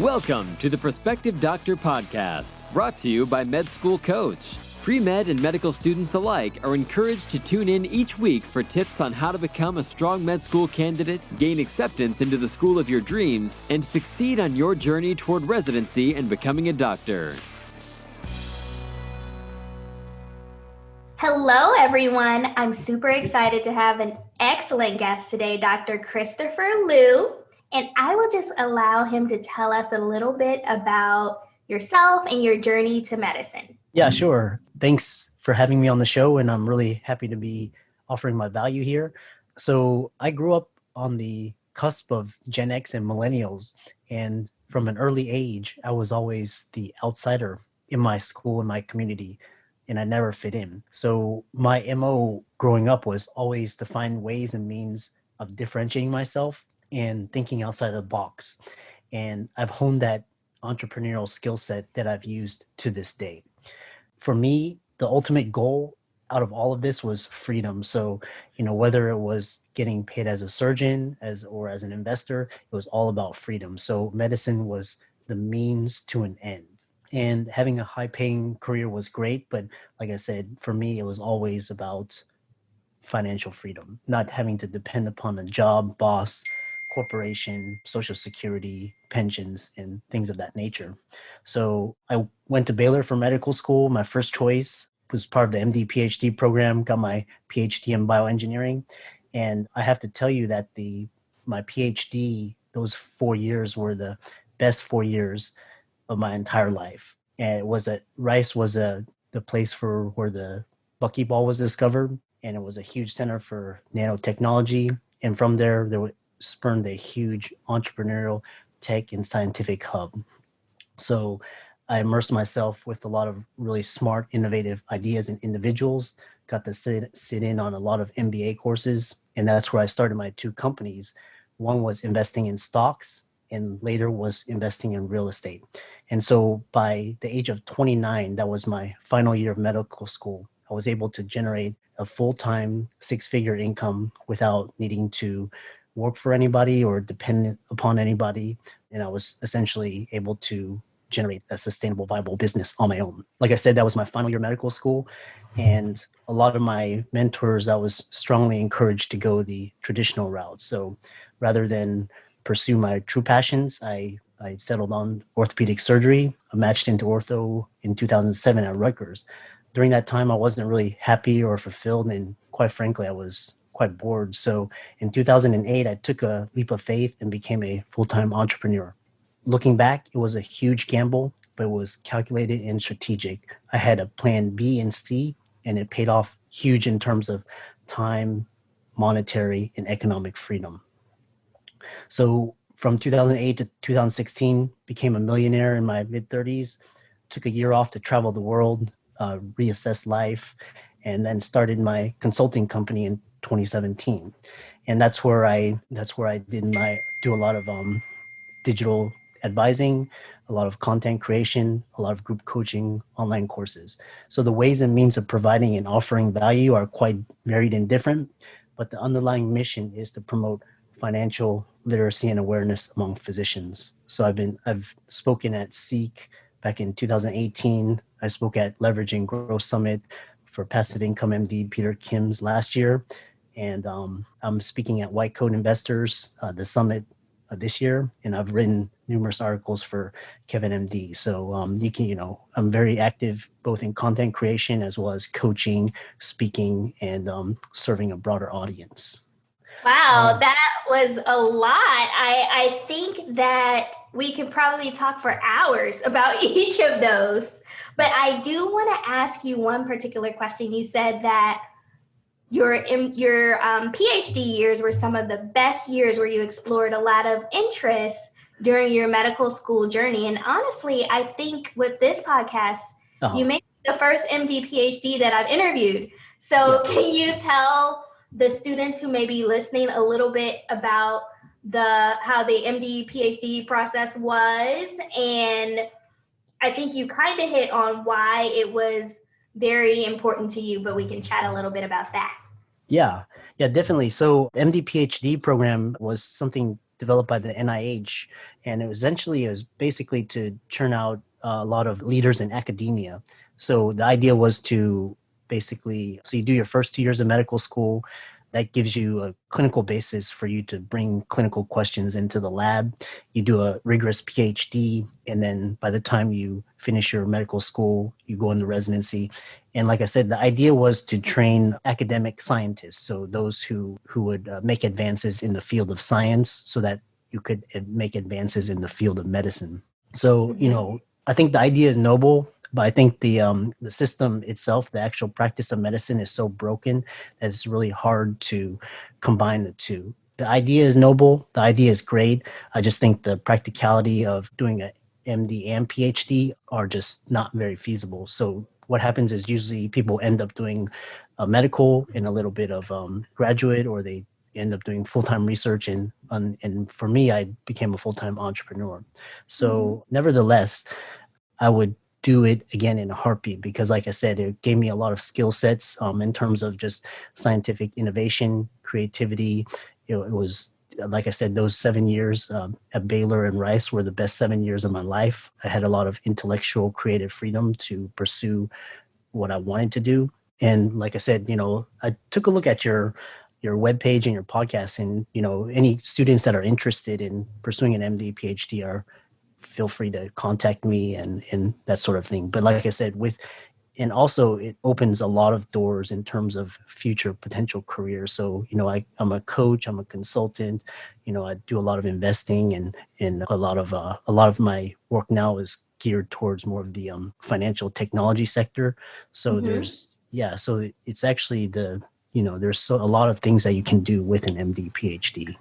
Welcome to the Prospective Doctor Podcast, brought to you by Med School Coach. Pre-med and medical students alike are encouraged to tune in each week for tips on how to become a strong med school candidate, gain acceptance into the school of your dreams, and succeed on your journey toward residency and becoming a doctor. Hello, everyone. I'm super excited to have an excellent guest today, Dr. Christopher Liu. And I will just allow him to tell us a little bit about yourself and your journey to medicine. Yeah, sure. Thanks for having me on the show, and I'm really happy to be offering my value here. So I grew up on the cusp of Gen X and millennials, and from an early age, I was always the outsider in my school and my community, and I never fit in. So my MO growing up was always to find ways and means of differentiating myself and thinking outside of the box. And I've honed that entrepreneurial skill set that I've used to this day. For me, the ultimate goal out of all of this was freedom. So, whether it was getting paid as a surgeon or as an investor, it was all about freedom. So medicine was the means to an end. And having a high-paying career was great, but like I said, for me, it was always about financial freedom, not having to depend upon a job, boss, corporation, social security, pensions, and things of that nature. So I went to Baylor for medical school. My first choice was part of the MD PhD program, got my PhD in bioengineering. And I have to tell you that my PhD, those 4 years were the best 4 years of my entire life. And it was Rice was the place where the buckyball was discovered, and it was a huge center for nanotechnology. And from there spurned a huge entrepreneurial tech and scientific hub. So I immersed myself with a lot of really smart, innovative ideas and individuals, got to sit in on a lot of MBA courses. And that's where I started my two companies. One was investing in stocks, and later was investing in real estate. And so by the age of 29, that was my final year of medical school, I was able to generate a full-time 6-figure income without needing to work for anybody or dependent upon anybody. And I was essentially able to generate a sustainable, viable business on my own. Like I said, that was my final year of medical school. And a lot of my mentors, I was strongly encouraged to go the traditional route. So rather than pursue my true passions, I settled on orthopedic surgery. I matched into ortho in 2007 at Rutgers. During that time, I wasn't really happy or fulfilled. And quite frankly, I was quite bored. So in 2008, I took a leap of faith and became a full-time entrepreneur. Looking back, it was a huge gamble, but it was calculated and strategic. I had a plan B and C, and it paid off huge in terms of time, monetary, and economic freedom. So from 2008 to 2016, became a millionaire in my mid-30s, took a year off to travel the world, reassess life, and then started my consulting company in 2017. And that's where I do a lot of digital advising, a lot of content creation, a lot of group coaching, online courses. So the ways and means of providing and offering value are quite varied and different, but the underlying mission is to promote financial literacy and awareness among physicians. So I've spoken at SEAK back in 2018. I spoke at Leverage and Growth Summit for Passive Income MD Peter Kim's last year. And I'm speaking at White Coat Investors, the summit this year. And I've written numerous articles for Kevin MD. So I'm very active both in content creation as well as coaching, speaking, and serving a broader audience. Wow, that was a lot. I think that we could probably talk for hours about each of those. But I do want to ask you one particular question. You said that your PhD years were some of the best years where you explored a lot of interests during your medical school journey. And honestly, I think with this podcast, you may be the first MD PhD that I've interviewed. So Can you tell the students who may be listening a little bit about how the MD PhD process was? And I think you kind of hit on why it was very important to you, but we can chat a little bit about that. Yeah, definitely. So MD PhD program was something developed by the NIH, and it was basically to churn out a lot of leaders in academia. So the idea was to basically, so you do your first 2 years of medical school. That gives you a clinical basis for you to bring clinical questions into the lab. You do a rigorous PhD, and then by the time you finish your medical school, you go into residency. And like I said, the idea was to train academic scientists, so those who would make advances in the field of science, so that you could make advances in the field of medicine. So, I think the idea is noble, but I think the system itself, the actual practice of medicine, is so broken that it's really hard to combine the two. The idea is noble, the idea is great. I just think the practicality of doing a MD and PhD are just not very feasible. So what happens is usually people end up doing a medical and a little bit of graduate, or they end up doing full-time research. And for me, I became a full-time entrepreneur. So nevertheless, I would do it again in a heartbeat, because like I said, it gave me a lot of skill sets in terms of just scientific innovation, creativity. It was, like I said, those 7 years at Baylor and Rice were the best 7 years of my life. I had a lot of intellectual, creative freedom to pursue what I wanted to do. And like I said, I took a look at your webpage and your podcast, and, any students that are interested in pursuing an MD, PhD feel free to contact me and that sort of thing. But like I said, and also it opens a lot of doors in terms of future potential careers. So, I'm a coach, I'm a consultant, I do a lot of investing, and a lot of my work now is geared towards more of the financial technology sector. So so it's actually there's a lot of things that you can do with an MD, PhD.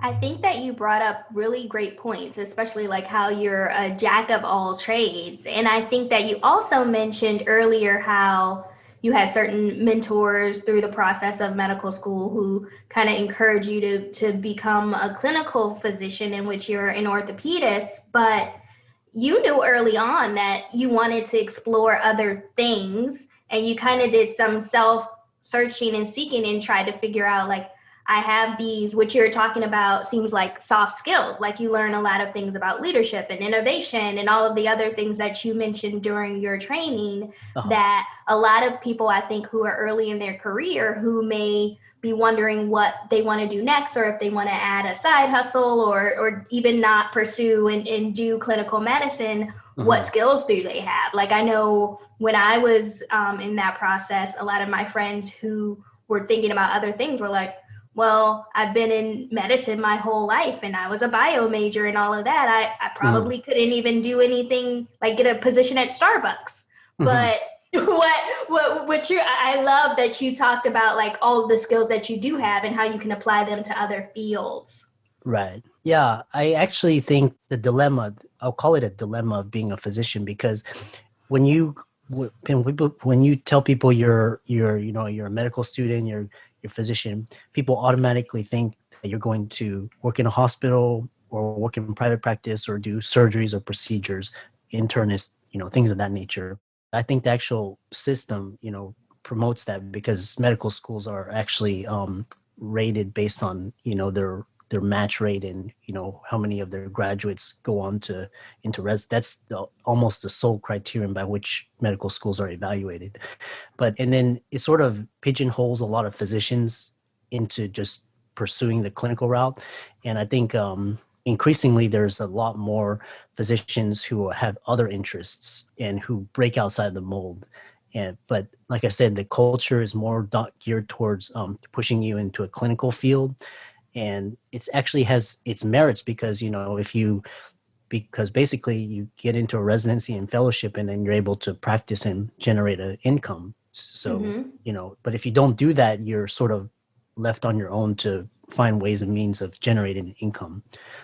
I think that you brought up really great points, especially like how you're a jack of all trades. And I think that you also mentioned earlier how you had certain mentors through the process of medical school who kind of encourage you to become a clinical physician, in which you're an orthopedist, but you knew early on that you wanted to explore other things, and you kind of did some self-searching and seeking and tried to figure out, like, I have these, which you're talking about seems like soft skills. Like, you learn a lot of things about leadership and innovation and all of the other things that you mentioned during your training that a lot of people, I think, who are early in their career, who may be wondering what they want to do next, or if they want to add a side hustle, or even not pursue and do clinical medicine, what skills do they have? Like, I know when I was in that process, a lot of my friends who were thinking about other things were like, well, I've been in medicine my whole life, and I was a bio major and all of that. I probably couldn't even do anything like get a position at Starbucks. But I love that you talked about like all the skills that you do have and how you can apply them to other fields. Right. Yeah. I actually think I'll call it a dilemma of being a physician, because when you tell people you're a medical student, you're physician, people automatically think that you're going to work in a hospital or work in private practice or do surgeries or procedures, internist, things of that nature. I think the actual system, promotes that, because medical schools are actually rated based on, their match rate and, how many of their graduates go on into that's almost the sole criterion by which medical schools are evaluated. And then it sort of pigeonholes a lot of physicians into just pursuing the clinical route. And I think increasingly there's a lot more physicians who have other interests and who break outside the mold. But like I said, the culture is more geared towards pushing you into a clinical field. And it's actually has its merits, because, because basically you get into a residency and fellowship, and then you're able to practice and generate an income. So, but if you don't do that, you're sort of left on your own to find ways and means of generating income.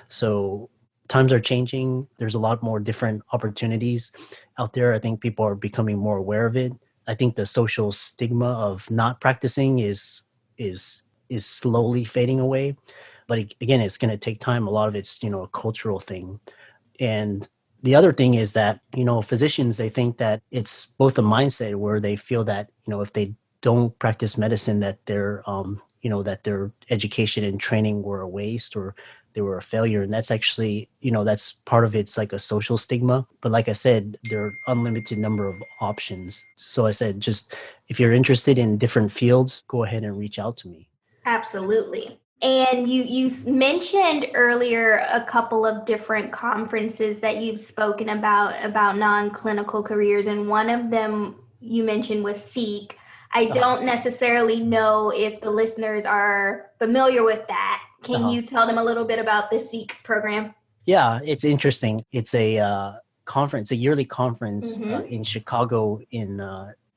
So times are changing. There's a lot more different opportunities out there. I think people are becoming more aware of it. I think the social stigma of not practicing is slowly fading away. But again, it's going to take time. A lot of it's, a cultural thing. And the other thing is that, physicians, they think that it's both a mindset where they feel that, if they don't practice medicine, that their education and training were a waste, or they were a failure. And that's actually, that's part of it's like a social stigma. But like I said, there are unlimited number of options. So I said, just if you're interested in different fields, go ahead and reach out to me. Absolutely. And you mentioned earlier a couple of different conferences that you've spoken about non-clinical careers, and one of them you mentioned was SEAK. I don't necessarily know if the listeners are familiar with that. Can you tell them a little bit about the SEAK program? Yeah, it's interesting. It's a conference, a yearly conference in Chicago in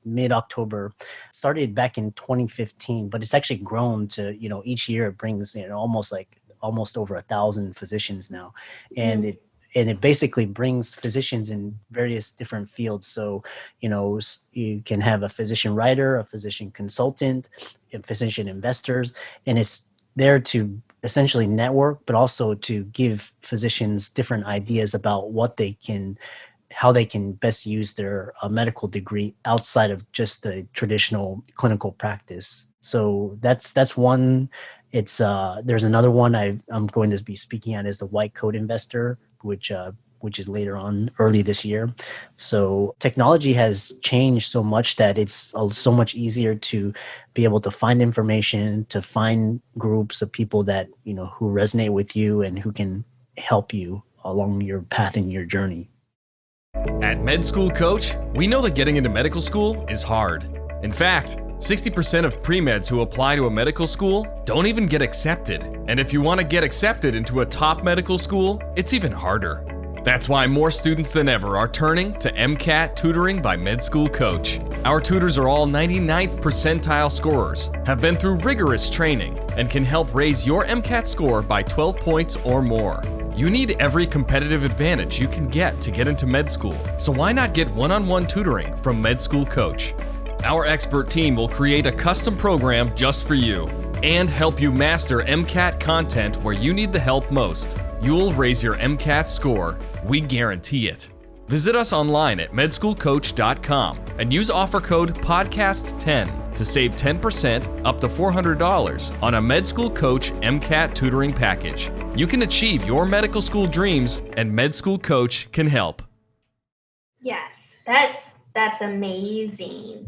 mid-October. Started back in 2015, but it's actually grown to, each year it brings almost over 1,000 physicians now. And it basically brings physicians in various different fields. So, you can have a physician writer, a physician consultant, a physician investors, and it's there to essentially network, but also to give physicians different ideas about how they can best use their medical degree outside of just the traditional clinical practice. So that's one. It's there's another one I'm going to be speaking at is the White Coat Investor, which is later on early this year. So technology has changed so much that it's so much easier to be able to find information, to find groups of people that, who resonate with you and who can help you along your path in your journey. At Med School Coach, we know that getting into medical school is hard. In fact, 60% of pre-meds who apply to a medical school don't even get accepted. And if you want to get accepted into a top medical school, it's even harder. That's why more students than ever are turning to MCAT tutoring by Med School Coach. Our tutors are all 99th percentile scorers, have been through rigorous training, and can help raise your MCAT score by 12 points or more. You need every competitive advantage you can get to get into med school, so why not get one-on-one tutoring from Med School Coach? Our expert team will create a custom program just for you and help you master MCAT content where you need the help most. You'll raise your MCAT score. We guarantee it. Visit us online at medschoolcoach.com and use offer code PODCAST10 to save 10% up to $400 on a Med School Coach MCAT tutoring package. You can achieve your medical school dreams, and Med School Coach can help. Yes, that's amazing.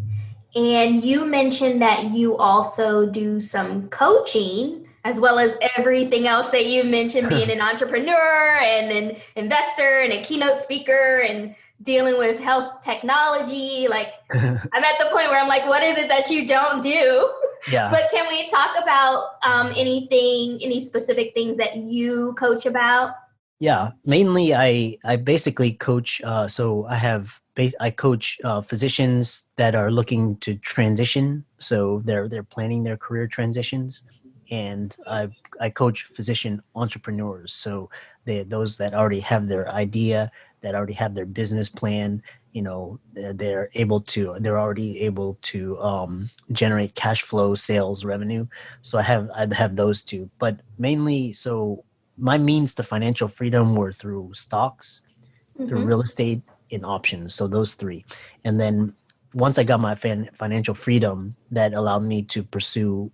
And you mentioned that you also do some coaching, as well as everything else that you mentioned, being an entrepreneur and an investor and a keynote speaker and dealing with health technology. Like, I'm at the point where I'm like, what is it that you don't do? Yeah. But can we talk about any specific things that you coach about? Yeah, mainly I basically coach. So I coach physicians that are looking to transition. So they're planning their career transitions, and I coach physician entrepreneurs. So those that already have their idea, that already have their business plan. They're already able to generate cash flow, sales, revenue. So I have those two, but mainly so. My means to financial freedom were through stocks, through real estate, and options. So those three. And then once I got my financial freedom, that allowed me to pursue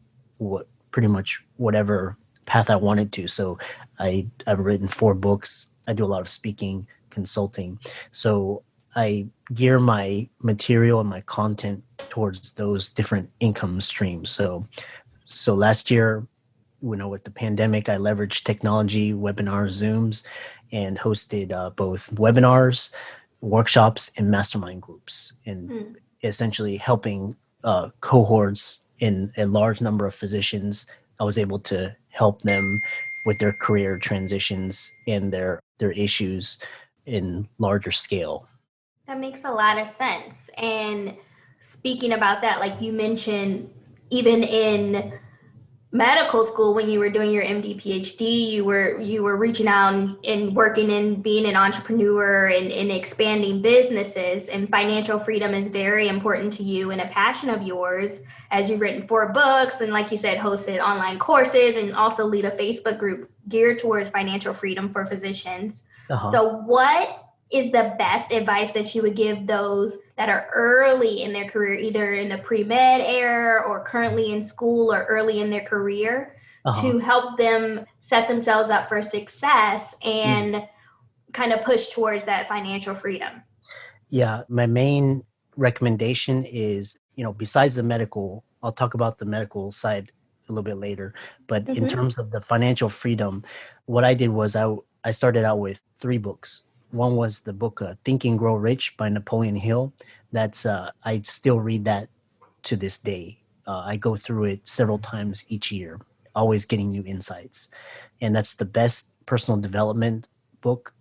pretty much whatever path I wanted to. So I've written 4 books. I do a lot of speaking, consulting. So I gear my material and my content towards those different income streams. So last year, with the pandemic, I leveraged technology, webinars, Zooms, and hosted both webinars, workshops, and mastermind groups, and essentially helping cohorts in a large number of physicians. I was able to help them with their career transitions and their issues in larger scale. That makes a lot of sense. And speaking about that, like you mentioned, even in medical school, when you were doing your MD PhD, you were reaching out and working and being an entrepreneur and expanding businesses, and financial freedom is very important to you and a passion of yours, as you've written 4 books and, like you said, hosted online courses and also lead a Facebook group geared towards financial freedom for physicians. So what is the best advice that you would give those that are early in their career, either in the pre-med era or currently in school or early in their career, to help them set themselves up for success and kind of push towards that financial freedom? Yeah, my main recommendation is, besides the medical, I'll talk about the medical side a little bit later, but in terms of the financial freedom, what I did was I started out with 3 books. One was the book Think and Grow Rich by Napoleon Hill. That's I still read that to this day. I go through it several times each year, always getting new insights. And that's the best personal development book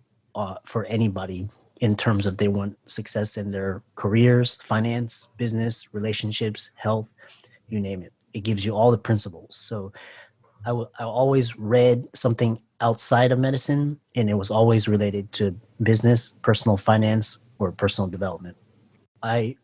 for anybody in terms of they want success in their careers, finance, business, relationships, health, you name it. It gives you all the principles. So I always read something outside of medicine, and it was always related to business, personal finance, or personal development. I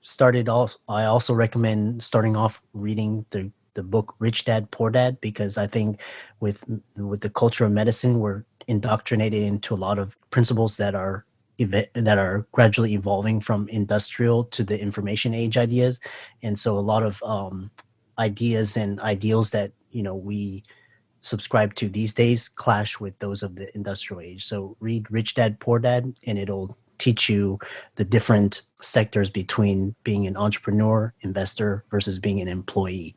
also recommend starting off reading the book Rich Dad Poor Dad, because I think with the culture of medicine, we're indoctrinated into a lot of principles that are gradually evolving from industrial to the information age ideas. And so a lot of ideas and ideals that we subscribe to these days clash with those of the industrial age. So read Rich Dad Poor Dad, and it'll teach you the different sectors between being an entrepreneur, investor versus being an employee.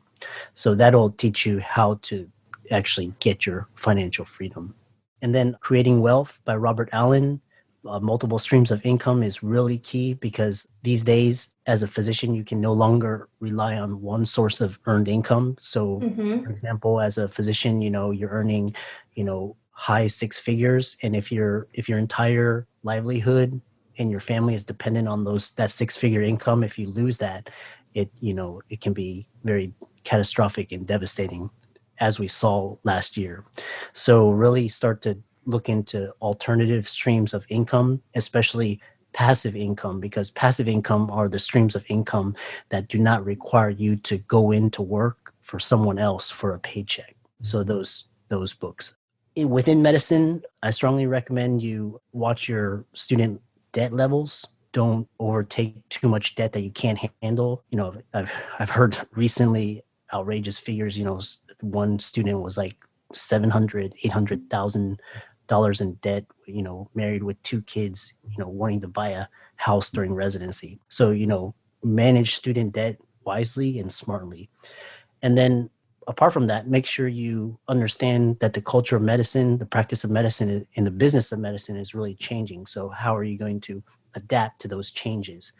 So that'll teach you how to actually get your financial freedom. And then Creating Wealth by Robert Allen. Multiple streams of income is really key, because these days, as a physician, you can no longer rely on one source of earned income. So, for example, as a physician, you're earning, high 6 figures, and if your entire livelihood and your family is dependent on that 6-figure income, if you lose that, it can be very catastrophic and devastating, as we saw last year. So, really start to look into alternative streams of income, especially passive income, because passive income are the streams of income that do not require you to go into work for someone else for a paycheck. So those books. Within medicine, I strongly recommend you watch your student debt levels. Don't overtake too much debt that you can't handle. I've heard recently outrageous figures. One student was like $700,000-$800,000 in debt, married with 2 kids, wanting to buy a house during residency. So, manage student debt wisely and smartly. And then apart from that, make sure you understand that the culture of medicine, the practice of medicine, and the business of medicine is really changing. So how are you going to adapt to those changes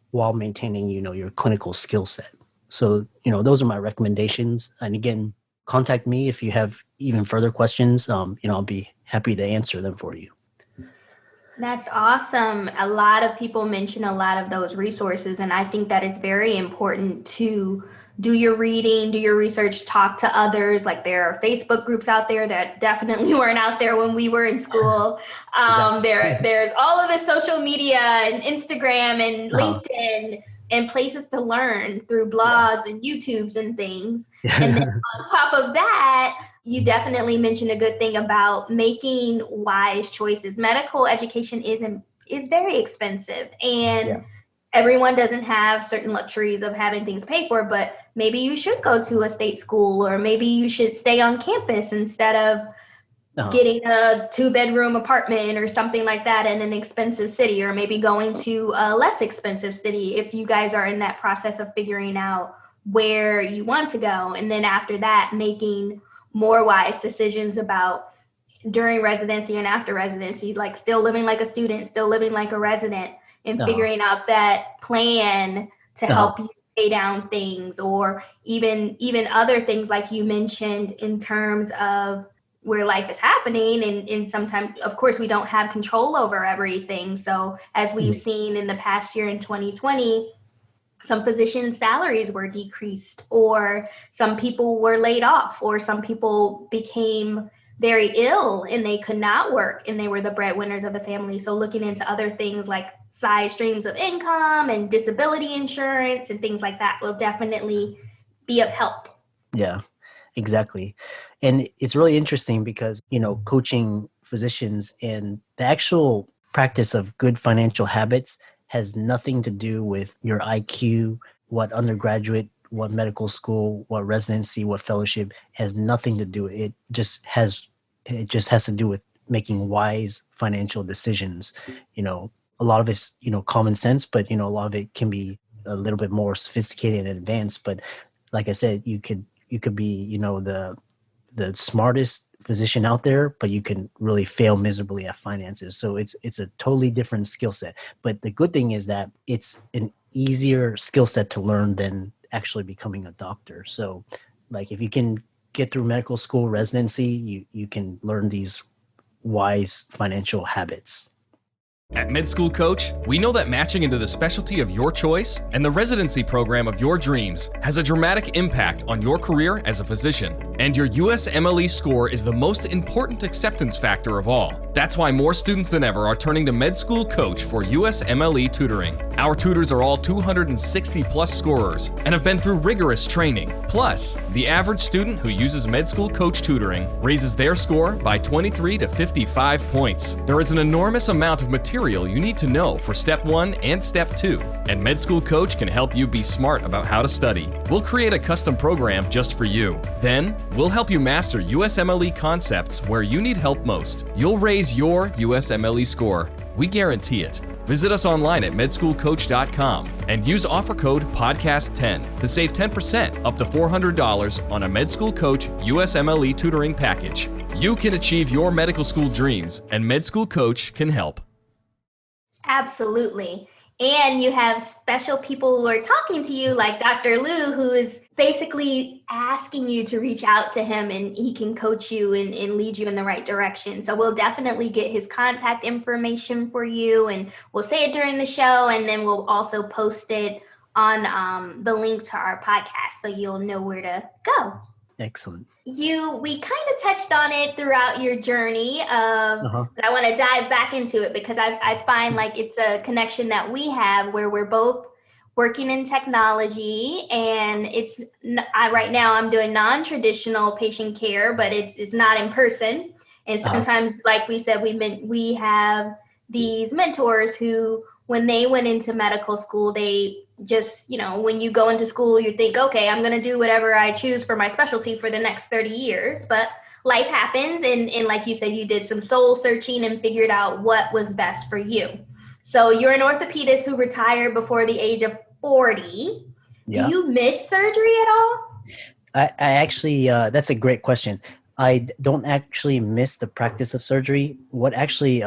while maintaining, your clinical skill set? So, those are my recommendations. And again, contact me if you have even further questions. I'll be happy to answer them for you. That's awesome. A lot of people mention a lot of those resources, and I think that is very important to do your reading, do your research, talk to others. Like, there are Facebook groups out there that definitely weren't out there when we were in school. Exactly. There's all of this social media and Instagram and LinkedIn and places to learn through blogs and YouTubes and things. And then on top of that, you definitely mentioned a good thing about making wise choices. Medical education is very expensive, and everyone doesn't have certain luxuries of having things paid for, but maybe you should go to a state school, or maybe you should stay on campus instead of getting a 2-bedroom apartment or something like that in an expensive city, or maybe going to a less expensive city if you guys are in that process of figuring out where you want to go. And then after that, making more wise decisions about during residency and after residency, like still living like a student, still living like a resident, and figuring out that plan to help you pay down things, or even other things like you mentioned in terms of where life is happening. And sometimes, of course, we don't have control over everything. So as we've seen in the past year in 2020, some physician salaries were decreased, or some people were laid off, or some people became very ill and they could not work and they were the breadwinners of the family. So looking into other things like side streams of income and disability insurance and things like that will definitely be of help. Yeah, exactly. And it's really interesting because, coaching physicians and the actual practice of good financial habits has nothing to do with your IQ, what undergraduate what medical school, what residency, what fellowship has nothing to do. It just has to do with making wise financial decisions. A lot of it's, common sense, but, a lot of it can be a little bit more sophisticated and advanced. But like I said, you could be, the smartest physician out there, but you can really fail miserably at finances. So it's a totally different skill set. But the good thing is that it's an easier skill set to learn than actually becoming a doctor. So like if you can get through medical school residency, you can learn these wise financial habits. At Med School Coach, we know that matching into the specialty of your choice and the residency program of your dreams has a dramatic impact on your career as a physician. And your USMLE score is the most important acceptance factor of all. That's why more students than ever are turning to Med School Coach for USMLE tutoring. Our tutors are all 260 plus scorers and have been through rigorous training. Plus, the average student who uses Med School Coach tutoring raises their score by 23 to 55 points. There is an enormous amount of material you need to know for Step 1 and Step 2, and Med School Coach can help you be smart about how to study. We'll create a custom program just for you. Then, we'll help you master USMLE concepts where you need help most. You'll raise your USMLE score. We guarantee it. Visit us online at medschoolcoach.com and use offer code PODCAST10 to save 10% up to $400 on a Med School Coach USMLE tutoring package. You can achieve your medical school dreams, and Med School Coach can help. Absolutely. And you have special people who are talking to you, like Dr. Liu, who is basically asking you to reach out to him, and he can coach you and lead you in the right direction. So we'll definitely get his contact information for you, and we'll say it during the show, and then we'll also post it on the link to our podcast so you'll know where to go. Excellent. We kind of touched on it throughout your journey, but I want to dive back into it because I find like it's a connection that we have where we're both working in technology, and right now I'm doing non-traditional patient care, but it's not in person. And sometimes, like we said, we have these mentors who, when they went into medical school, they just, when you go into school, you think, okay, I'm going to do whatever I choose for my specialty for the next 30 years. But life happens. And like you said, you did some soul searching and figured out what was best for you. So you're an orthopedist who retired before the age of 40. Yeah. Do you miss surgery at all? I actually, that's a great question. I don't actually miss the practice of surgery. What actually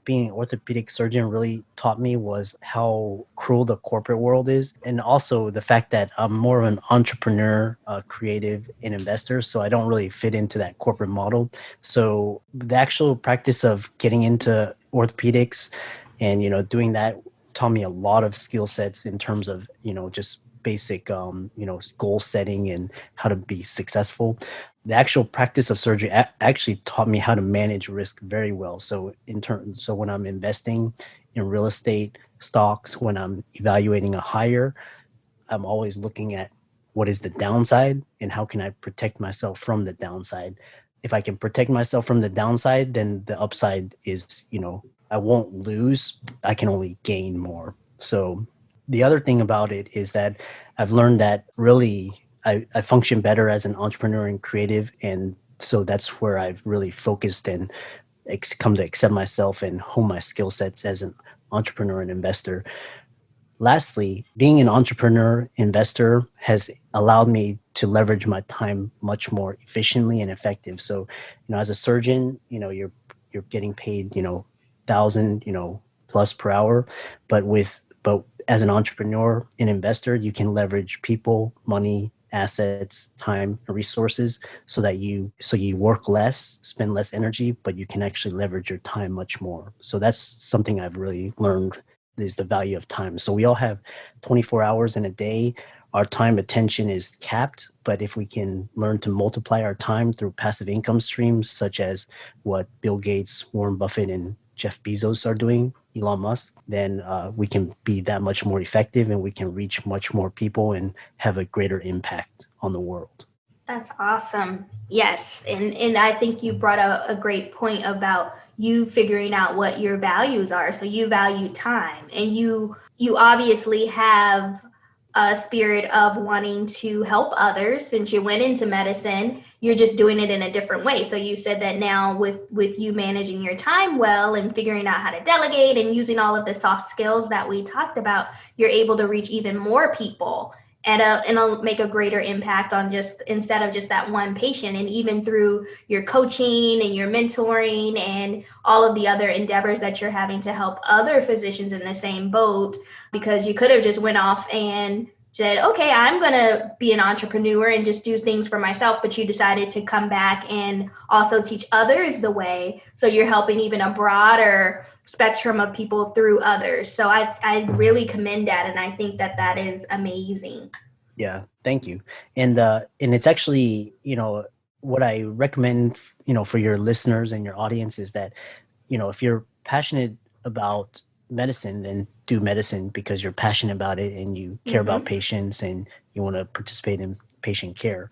being an orthopedic surgeon really taught me was how cruel the corporate world is, and also the fact that I'm more of an entrepreneur, creative, and investor, so I don't really fit into that corporate model. So the actual practice of getting into orthopedics and, doing that taught me a lot of skill sets in terms of, just basic, goal setting and how to be successful. The actual practice of surgery actually taught me how to manage risk very well. So when I'm investing in real estate, stocks, when I'm evaluating a hire, I'm always looking at what is the downside and how can I protect myself from the downside. If I can protect myself from the downside, then the upside is, I won't lose. I can only gain more. So the other thing about it is that I've learned that really I function better as an entrepreneur and creative. And so that's where I've really focused and come to accept myself and hone my skill sets as an entrepreneur and investor. Lastly, being an entrepreneur investor has allowed me to leverage my time much more efficiently and effective. So, as a surgeon, you're getting paid, 1,000, plus per hour, but as an entrepreneur and investor, you can leverage people, money, assets, time, and resources so you work less, spend less energy, but you can actually leverage your time much more. So that's something I've really learned, is the value of time. So we all have 24 hours in a day. Our time attention is capped, but if we can learn to multiply our time through passive income streams, such as what Bill Gates, Warren Buffett, and Jeff Bezos are doing, Elon Musk, then we can be that much more effective, and we can reach much more people and have a greater impact on the world. That's awesome. Yes. And I think you brought a great point about you figuring out what your values are. So you value time, and you obviously have a spirit of wanting to help others. Since you went into medicine, you're just doing it in a different way. So you said that now with you managing your time well and figuring out how to delegate and using all of the soft skills that we talked about, you're able to reach even more people and it'll make a greater impact on just instead of just that one patient. And even through your coaching and your mentoring and all of the other endeavors that you're having to help other physicians in the same boat, because you could have just went off and said, okay, I'm going to be an entrepreneur and just do things for myself. But you decided to come back and also teach others the way. So you're helping even a broader spectrum of people through others. So I really commend that. And I think that that is amazing. Yeah, thank you. And it's actually, what I recommend, for your listeners and your audience is that, if you're passionate about medicine, then do medicine because you're passionate about it and you care about patients and you want to participate in patient care.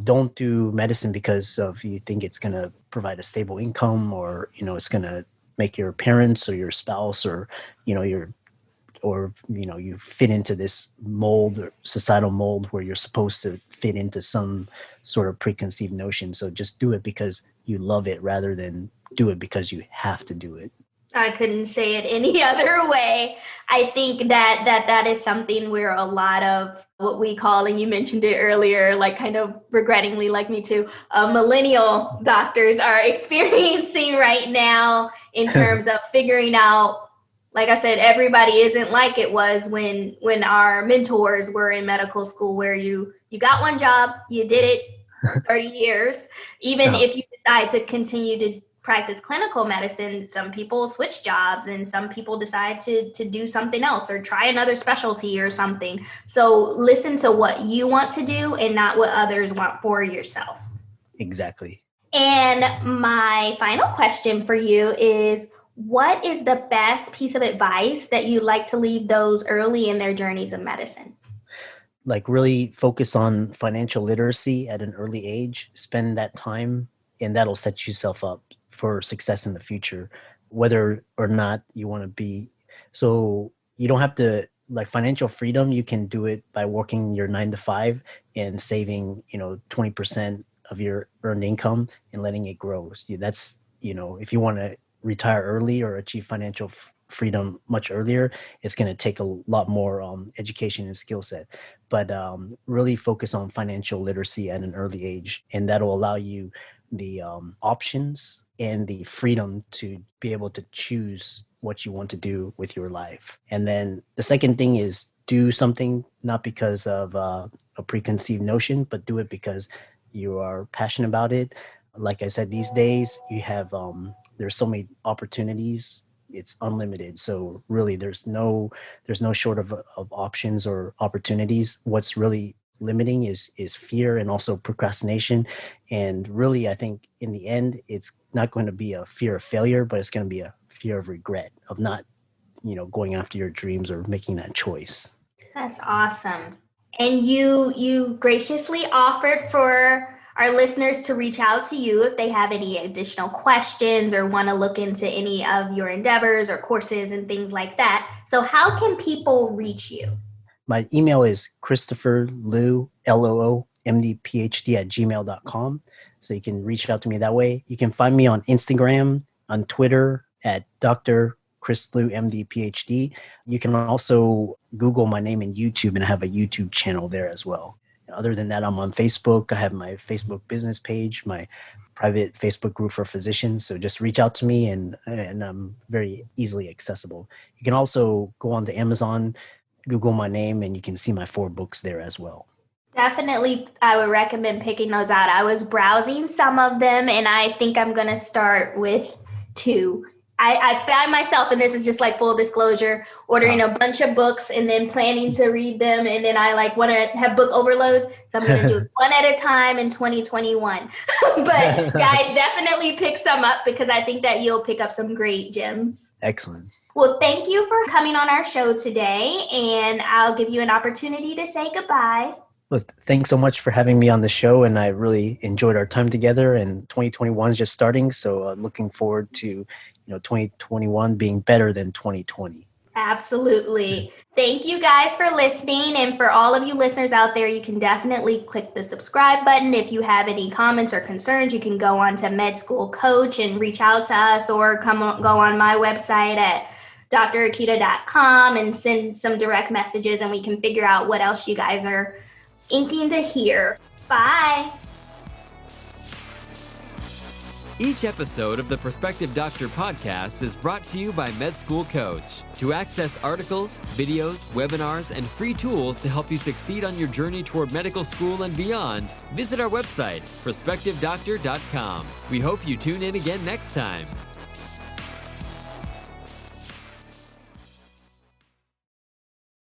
Don't do medicine because of you think it's going to provide a stable income or, it's going to make your parents or your spouse or, you fit into this mold or societal mold where you're supposed to fit into some sort of preconceived notion. So just do it because you love it rather than do it because you have to do it. I couldn't say it any other way. I think that is something where a lot of what we call, and you mentioned it earlier, like kind of regrettingly, like me too, millennial doctors are experiencing right now in terms of figuring out, like I said, everybody isn't like it was when our mentors were in medical school, where you got one job, you did it 30 years. Even if you decide to continue to practice clinical medicine, some people switch jobs and some people decide to do something else or try another specialty or something. So listen to what you want to do and not what others want for yourself. Exactly. And my final question for you is, what is the best piece of advice that you'd like to leave those early in their journeys of medicine? Like really focus on financial literacy at an early age, spend that time, and that'll set yourself up for success in the future, whether or not you want to be. So you don't have to, like, financial freedom, you can do it by working your 9 to 5 and saving, 20% of your earned income and letting it grow. So that's, if you want to retire early or achieve financial freedom much earlier, it's going to take a lot more education and skill set. But really focus on financial literacy at an early age, and that'll allow you the options and the freedom to be able to choose what you want to do with your life. And then the second thing is do something not because of a preconceived notion, but do it because you are passionate about it. Like I said, these days you have there's so many opportunities. It's unlimited. So really there's no short of options or opportunities. What's really limiting is fear and also procrastination. And really, I think in the end, it's not going to be a fear of failure, but it's going to be a fear of regret of not, going after your dreams or making that choice. That's awesome. And you graciously offered for our listeners to reach out to you if they have any additional questions or want to look into any of your endeavors or courses and things like that. So how can people reach you? My email is ChristopherLoo, LOO, MD, PhD @gmail.com. So you can reach out to me that way. You can find me on Instagram, on Twitter at Dr. Chris Lou, MD, PhD. You can also Google my name in YouTube, and I have a YouTube channel there as well. Other than that, I'm on Facebook. I have my Facebook business page, my private Facebook group for physicians. So just reach out to me, and I'm very easily accessible. You can also go on to Amazon, Google my name, and you can see my 4 books there as well. Definitely, I would recommend picking those out. I was browsing some of them, and I think I'm going to start with 2. I found myself, and this is just like full disclosure, ordering a bunch of books and then planning to read them. And then I want to have book overload. So I'm going to do it one at a time in 2021. But guys, definitely pick some up because I think that you'll pick up some great gems. Excellent. Well, thank you for coming on our show today. And I'll give you an opportunity to say goodbye. Well, thanks so much for having me on the show. And I really enjoyed our time together. And 2021 is just starting. So looking forward to 2021 being better than 2020. Absolutely. Thank you guys for listening. And for all of you listeners out there, you can definitely click the subscribe button. If you have any comments or concerns, you can go on to Med School Coach and reach out to us, or go on my website at drakita.com and send some direct messages, and we can figure out what else you guys are inking to hear. Bye. Each episode of the Prospective Doctor podcast is brought to you by Med School Coach. To access articles, videos, webinars, and free tools to help you succeed on your journey toward medical school and beyond, visit our website, prospectivedoctor.com. We hope you tune in again next time.